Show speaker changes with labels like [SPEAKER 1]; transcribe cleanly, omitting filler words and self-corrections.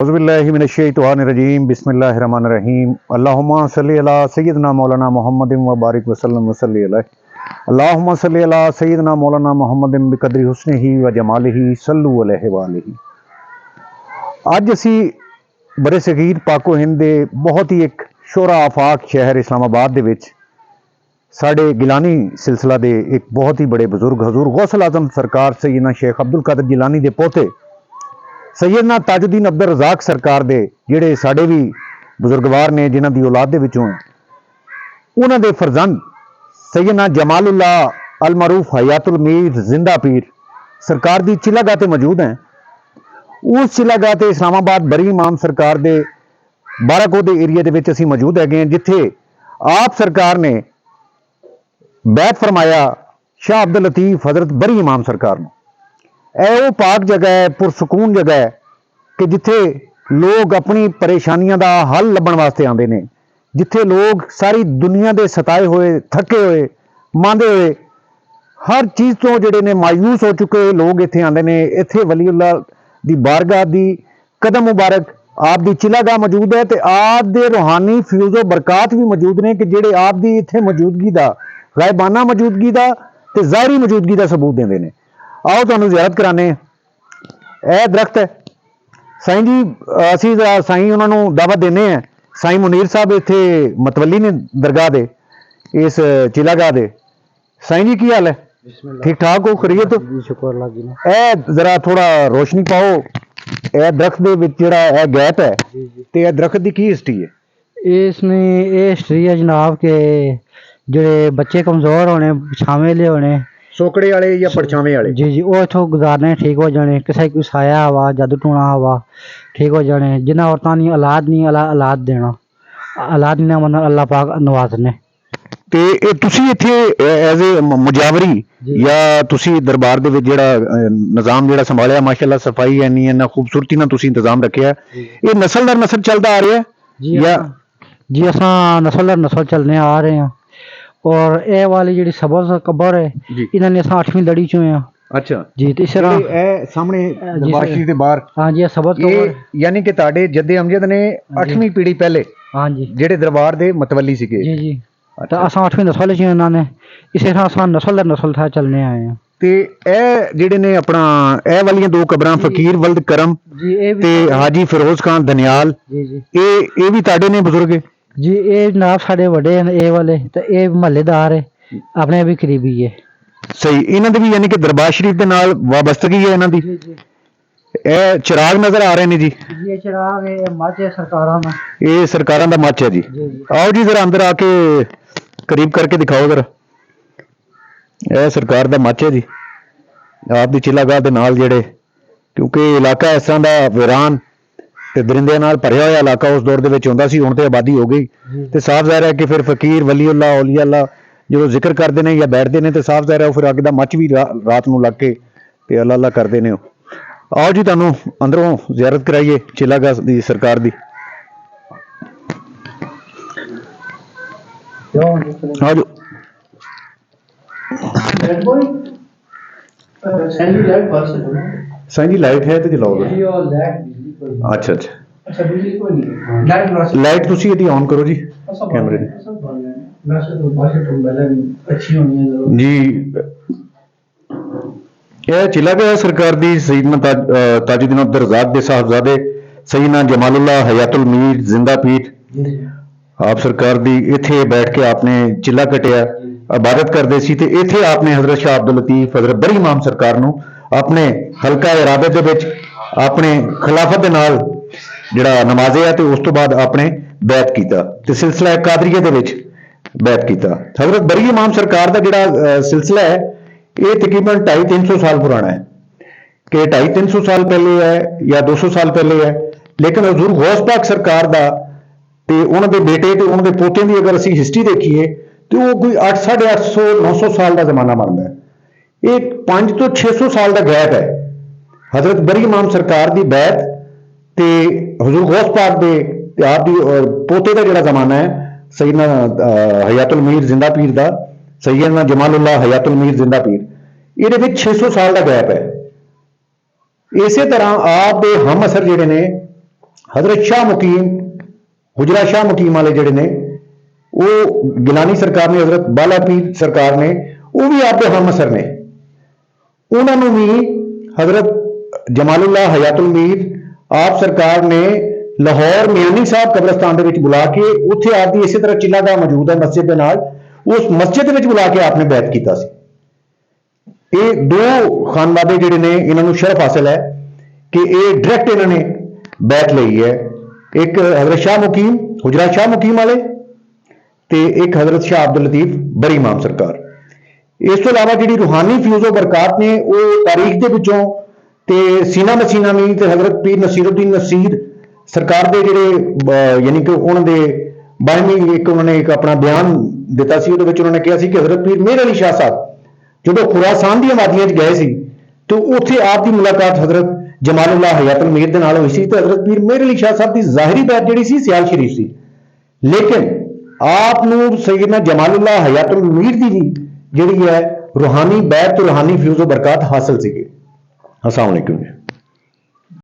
[SPEAKER 1] औज़ुबिल्लाहिमिनश्शैतानिर्रजीम बिस्मिल्लाहिर्रहमानिर्रहीम अल्लाहुम्मा सल्लि अला सय्यिदना मौलाना मुहम्मदिन व बारिक वसल्लम वसल्लि अलैहि अल्लाहुम्मा सल्लि अला सय्यिदना मौलाना मुहम्मदिन बिकदरी हुस्निही व जमालिही सल्लु अलैहि व आलिही। ਅੱਜ ਅਸੀਂ बड़े सगीर पाको हिंद ਦੇ बहुत ही एक शोरा आफाक शहर इस्लामाबाद ਦੇ ਵਿੱਚ ਸਾਡੇ ਗਿਲਾਨੀ सिलसिला ਦੇ एक बहुत ही बड़े बुजुर्ग हजूर गौसल आजम सरकार सैयदना शेख अब्दुल कादिर जिलानी ਦੇ पोते सैयदना ताजुद्दीन अब्दुल रज़ाक सरकार ਦੇ ਜਿਹੜੇ ਸਾਡੇ ਵੀ ਬਜ਼ੁਰਗਵਾਰ ਨੇ ਜਿਨ੍ਹਾਂ ਦੀ ਔਲਾਦ ਦੇ ਵਿੱਚੋਂ ਹੈ, ਉਹਨਾਂ ਦੇ ਫਰਜ਼ੰਦ सैयदना जमालुल्ला अल मरूफ हयातुल मीर जिंदा पीर सरकार ਦੀ चिलागाह ਤੇ मौजूद हैं। उस चिलागाह ਤੇ इस्लामाबाद बरी इमाम सरकार ਦੇ बाराको ਦੇ ਏਰੀਆ ਦੇ ਵਿੱਚ ਅਸੀਂ ਮੌਜੂਦ ਹੈਗੇ ਹਾਂ, ਜਿੱਥੇ ਆਪ ਸਰਕਾਰ ਨੇ बैत फरमाया शाह अब्दुल लतीफ हजरत बरी इमाम सरकार ਨੂੰ। ਇਹ ਉਹ ਪਾਕ जगह है, पुरसकून जगह है कि जिथे लोग अपनी परेशानियां का हल लभण वास्ते आते हैं, जिथे लोग सारी दुनिया के सताए हुए थके हुए मांदे हुए हर चीज़ तो जोड़े ने मायूस हो चुके लोग इत्थे आते हैं। इत्थे वलीउल्लाह दी बारगाह दी कदम मुबारक आप दी चिलागाह मौजूद है, तो आप दे रूहानी फ्यूज़ो बरकात भी मौजूद ने कि जेड़े आप दी इत्थे मौजूदगी का गायबाना मौजूदगी का ते ज़ाहरी मौजूदगी का सबूत देंदे ने। आओ तुहानूं ज़ियारत कराने। यह दरख्त है साईं जी, असीं साईं उन्होंने दावत देने हैं। साईं मुनीर साहब इत्थे मतवली ने दरगाह दे इस चिलागाह दे। साईं जी की हाल है? ठीक ठाक हो? खैरियत हो?
[SPEAKER 2] शुक्र अल्लाह जी।
[SPEAKER 1] ए जरा थोड़ा रोशनी पाओ। यह दरख्त दे विच जिहड़ा यह गैप है ते यह दरख्त की हिस्ट्री है?
[SPEAKER 2] इसमें ये हिस्ट्री है जनाब के जेह्ड़े बच्चे कमजोर होने छावे होने
[SPEAKER 1] सोकड़े वाले या परछावें वाले?
[SPEAKER 2] जी जी, वो इथों गुजारने ठीक हो जाने, किसी कोई साया हवा जादू टूना हवा ठीक हो जाने, जिन्हें औरतां नहीं औलाद नहीं औलाद देना औलाद नहीं मतलब अल्लाह पाक नवाजने।
[SPEAKER 1] ਤੇ ਇਹ ਤੁਸੀਂ ਇੱਥੇ ਐਜ਼ ਏ ਮੁਜਾਵਰੀ ਜਾਂ ਤੁਸੀਂ ਦਰਬਾਰ ਦੇ ਵਿੱਚ ਜਿਹੜਾ ਨਿਜ਼ਾਮ ਜਿਹੜਾ ਸੰਭਾਲਿਆ, ਮਾਸ਼ਾਅੱਲਾ ਸਫਾਈ ਐਨੀ ਇੰਨਾ ਖੂਬਸੂਰਤੀ ਨਾਲ ਤੁਸੀਂ ਇੰਤਜ਼ਾਮ ਰੱਖਿਆ, ਇਹ ਨਸਲ ਦਰ ਨਸਲ ਚੱਲਦਾ ਆ ਰਿਹਾ
[SPEAKER 2] जी असां नस्ल दर नस्ल चलने आ रहे हैं। और ये वाली जी सबल कबर है इन्होंने असां 8वीं लड़ी चो हैं।
[SPEAKER 1] अच्छा
[SPEAKER 2] जी, तो इस तरह
[SPEAKER 1] ਇਹ ਸਾਹਮਣੇ ਦਰਬਾਰ ਸ਼ਰੀਫ ਦੇ ਬਾਹਰ
[SPEAKER 2] हाँ जी सबल कबर
[SPEAKER 1] ਯਾਨੀ ਕਿ ਤੁਹਾਡੇ ਜੱਦੇ ਅਮਜਦ ਨੇ 8ਵੀਂ ਪੀੜ੍ਹੀ ਪਹਿਲੇ
[SPEAKER 2] हाँ जी
[SPEAKER 1] ਜਿਹੜੇ ਦਰਬਾਰ ਦੇ ਮਤਵਲੀ ਸੀਗੇ।
[SPEAKER 2] जी जी, तो असां 8वीं नस्ल च इन्होंने इस तरह असां नस्ल दर नस्ल था चलने आए हैं।
[SPEAKER 1] ਤੇ ਇਹ ਜਿਹੜੇ ਨੇ ਆਪਣਾ ਇਹ ਵਾਲੀਆਂ ਦੋ ਕਬਰਾਂ ਫਕੀਰ ਵਲਦ ਕਰਮ
[SPEAKER 2] जी ये भी
[SPEAKER 1] ਤੇ ਹਾਜੀ ਫਿਰੋਜ਼ ਖਾਨ ਧਨਿਆਲ,
[SPEAKER 2] जी जी
[SPEAKER 1] ਇਹ ਵੀ ਤੁਹਾਡੇ ਨੇ ਬਜ਼ੁਰਗ?
[SPEAKER 2] जी ये जनाब साढ़े बड़े हैं ये वाले, तो ये महल्लेदार है अपने भी करीबी है।
[SPEAKER 1] ਸਹੀ, ਇਹਨਾਂ ਦੇ ਵੀ ਯਾਨੀ ਕਿ ਦਰਬਾਰ ਸ਼ਰੀਫ ਦੇ ਨਾਲ ਵਾਬਸਤਗੀ ਹੈ ਇਹਨਾਂ ਦੀ। ਇਹ ਚਿਰਾਗ ਨਜ਼ਰ ਆ ਰਹੇ ਨੇ ਜੀ?
[SPEAKER 2] ये चिराग है माचे सरकारां दा।
[SPEAKER 1] ਇਹ ਸਰਕਾਰਾਂ ਦਾ ਮੱਚ ਹੈ ਜੀ।
[SPEAKER 2] जी जी
[SPEAKER 1] आओ जी जरा अंदर आके करीब करके दिखाओ जरा। यह सरकार दा मच है जी आप दी चिलागाह दे नाल जेड़े, क्योंकि इलाका इस तरह दा वीरान ते दरिंदे नाल भरिया होया इलाका उस दौर दे विच हुंदा सी, हुण ते आबादी हो गई। ते साफ ज़ाहिर है कि फिर फकीर वलीउल्लाह औलिया जो जिक्र करते हैं या बैठते हैं तो साफ ज़ाहिर है फिर अगे दा मच भी रात नूं लग के ते अल्लाह अल्लाह करते हैं। आओ जी तुहानूं अंदरों ज़ियारत कराइए चिलागाह दी सरकार दी। आ जाओ। साईं जी लाइट है तो जलाओ। अच्छा अच्छा, लाइट तुसी यदि ऑन करो जी कैमरे जी। यह चिलागाह सरकार दी सैयदना ताजुद्दीन अब्दुल रज़ाक दे साहबजादे सैयदना जमालुल्लाह हयातुल मीर जिंदा पीर आप सरकार दी इत्थे बैठ के आपने चिल्ला कटिया इबादत करते सी, ते इत्थे आपने हजरत शाह अब्दुल लतीफ हजरत बरी इमाम सरकार नूं अपने हल्का इरादे दे विच अपने खिलाफत दे नाल जिहड़ा नमाज़े ते उस तो बाद आपने बैत कीता ते सिलसिला कादरिया दे विच बैत कीता। हजरत बरी इमाम सरकार दा जिहड़ा सिलसिला है ये तकरीबन 250-300 साल पुराना है, कि 250-300 साल पहले है या 200 साल पहले है। लेकिन हजूर गौस पाक सरकार दा ते उन्हां दे बेटे ते उन्हां दे पोते दी अगर असीं हिस्ट्री देखीए तो वो कोई 800-850-900 साल का जमाना बनता है। ये 500 तो 600 साल का गैप है। हजरत बरी इमाम सरकार की बैत ते हजूर गौस पाक दे आप दी पोते का जिहड़ा जमाना है सैयदना हयातुल मीर जिंदा पीर दा, सैयदना जमालुल्लाह हयातुल मीर जिंदा पीर, ये 600 साल का गैप है। इसे तरह आप दे हम असर जिहड़े ने हजरत शाह मुकीम हुजरा शाह मुकीम वाले जिहड़े ने वो गिलानी सरकार ने हजरत बाला पीर सरकार ने वो भी आपके हम असर ने उन्होंने भी हजरत जमालुल्लाह हयातुल मीर आप सरकार ने लाहौर मियानी साहब कब्रस्तान दे विच बुला के उत्थे आपकी इसी तरह चिल्ला दा मौजूद है मस्जिद दे नाल उस मस्जिद दे विच बुला के आपने बैत कीता सी। ये दो खानवादे जिहड़े ने इन्होंने शरफ हासिल है कि ये डायरैक्ट इन्होंने बैत ली है। एक हजरत शाह मुकीम हुजरा शाह मुकीम वाले ते एक हजरत शाह अब्दुल लतीफ बरी इमाम सरकार। इस तो इलावा जी रूहानी फ्यूजो बरकात ने वो तारीख के विचों ते सीना मसीना भी ते हजरत पीर नसीरुद्दीन नसीर सरकार के जिहड़े यानी कि उन्होंने बारहवीं एक उन्होंने एक अपना बयान दिता सी उहदे विच उन्होंने कहा सी कि हजरत पीर मेहर अली शाह साहब जो खुरासान दी वादियां गए सी तो उत्थे आपकी मुलाकात हजरत जमालुल्लाह हयातुल मीर दे नाल होई सी ते हजरत पीर मेहर अली शाह साहब की ज़ाहिरी बैत जिहड़ी सी सियाल शरीफ सी लेकिन आप नूं सैयदना जमालुल्लाह हयातुल मीर दी जिहड़ी है रूहानी बैत तो रूहानी फ्यूज़ो बरकत हासिल सी। अस्सलाम वालेकुम।